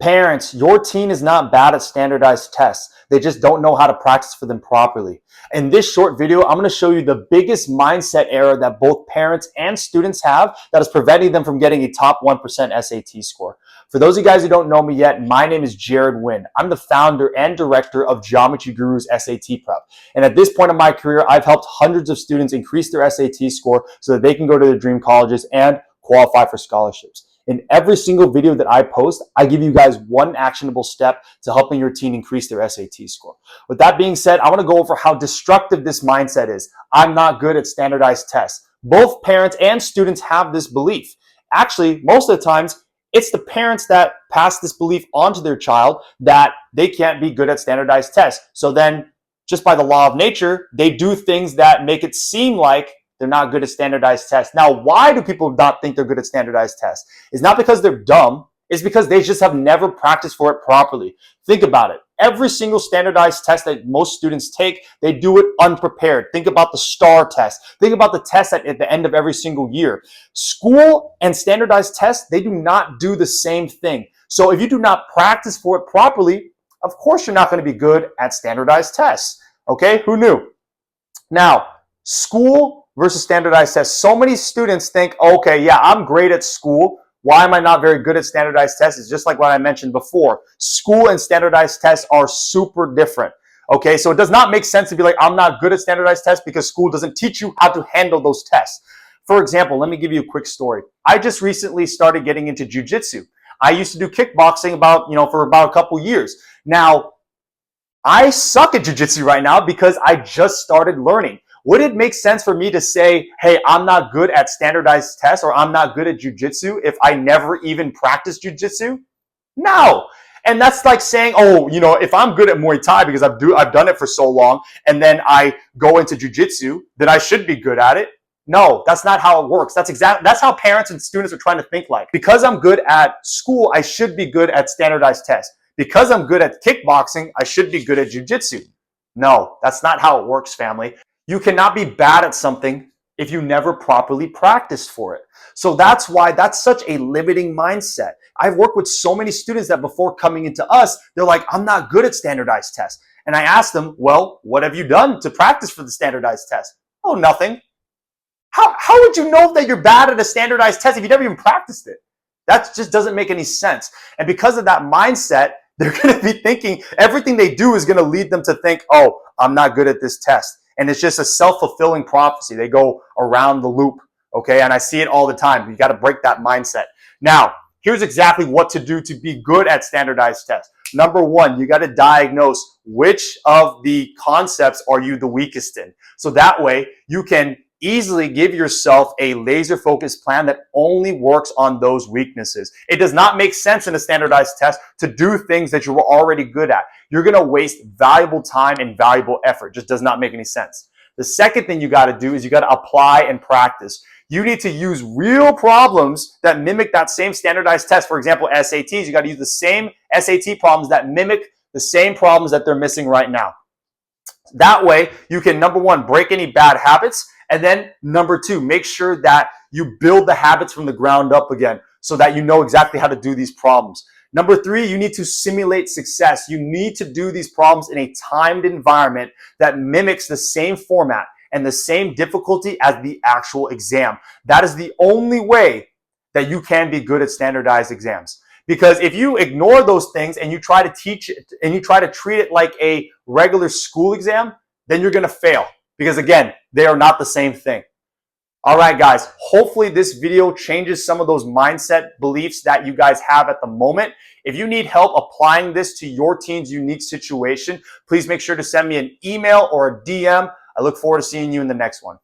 Parents, your teen is not bad at standardized tests. They just don't know how to practice for them properly. In this short video, I'm going to show you the biggest mindset error that both parents and students have that is preventing them from getting a top 1% SAT score. For those of you guys who don't know me yet, my name is Jared Nguyen. I'm the founder and director of Geometry Guru's SAT Prep. And at this point in my career, I've helped hundreds of students increase their SAT score so that they can go to their dream colleges and qualify for scholarships. In every single video that I post, I give you guys one actionable step to helping your teen increase their SAT score. With that being said, I want to go over how destructive this mindset is. I'm not good at standardized tests. Both parents and students have this belief. Actually, most of the times, it's the parents that pass this belief onto their child that they can't be good at standardized tests. So then, just by the law of nature, they do things that make it seem like they're not good at standardized tests. Now, why do people not think they're good at standardized tests? It's not because they're dumb. It's because they just have never practiced for it properly. Think about it. Every single standardized test that most students take, they do it unprepared. Think about the STAR test. Think about the test at the end of every single year. School and standardized tests, they do not do the same thing. So if you do not practice for it properly, of course you're not going to be good at standardized tests. Okay, who knew? Now, school versus standardized tests. So many students think, okay, yeah, I'm great at school. Why am I not very good at standardized tests? It's just like what I mentioned before. School and standardized tests are super different. Okay, so it does not make sense to be like, I'm not good at standardized tests because school doesn't teach you how to handle those tests. For example, let me give you a quick story. I just recently started getting into jiu-jitsu. I used to do kickboxing for about a couple years. Now, I suck at jiu-jitsu right now because I just started learning. Would it make sense for me to say, hey, I'm not good at standardized tests or I'm not good at jiu-jitsu if I never even practiced jiu-jitsu? No. And that's like saying, oh, if I'm good at Muay Thai because I've done it for so long and then I go into jiu-jitsu, then I should be good at it. No, that's not how it works. That's how parents and students are trying to think like. Because I'm good at school, I should be good at standardized tests. Because I'm good at kickboxing, I should be good at jiu-jitsu. No, that's not how it works, family. You cannot be bad at something if you never properly practiced for it. So that's why that's such a limiting mindset. I've worked with so many students that before coming into us, they're like, I'm not good at standardized tests. And I asked them, well, what have you done to practice for the standardized test? Oh, nothing. How would you know that you're bad at a standardized test if you never even practiced it? That just doesn't make any sense. And because of that mindset, they're going to be thinking everything they do is going to lead them to think, oh, I'm not good at this test. And it's just a self-fulfilling prophecy. They go around the loop, okay? And I see it all the time. You got to break that mindset. Now, here's exactly what to do to be good at standardized tests. Number one, you got to diagnose which of the concepts are you the weakest in. So that way, you can easily give yourself a laser-focused plan that only works on those weaknesses. It does not make sense in a standardized test to do things that you were already good at. You're going to waste valuable time and valuable effort. It just does not make any sense. The second thing you got to do is you got to apply and practice. You need to use real problems that mimic that same standardized test. For example, SATs, you got to use the same SAT problems that mimic the same problems that they're missing right now. That way, you can, number one, break any bad habits. And then number two, make sure that you build the habits from the ground up again so that you know exactly how to do these problems. Number three, you need to simulate success. You need to do these problems in a timed environment that mimics the same format and the same difficulty as the actual exam. That is the only way that you can be good at standardized exams. Because if you ignore those things and you try to teach it and you try to treat it like a regular school exam, then you're going to fail. Because again, they are not the same thing. All right, guys, hopefully this video changes some of those mindset beliefs that you guys have at the moment. If you need help applying this to your teen's unique situation, please make sure to send me an email or a DM. I look forward to seeing you in the next one.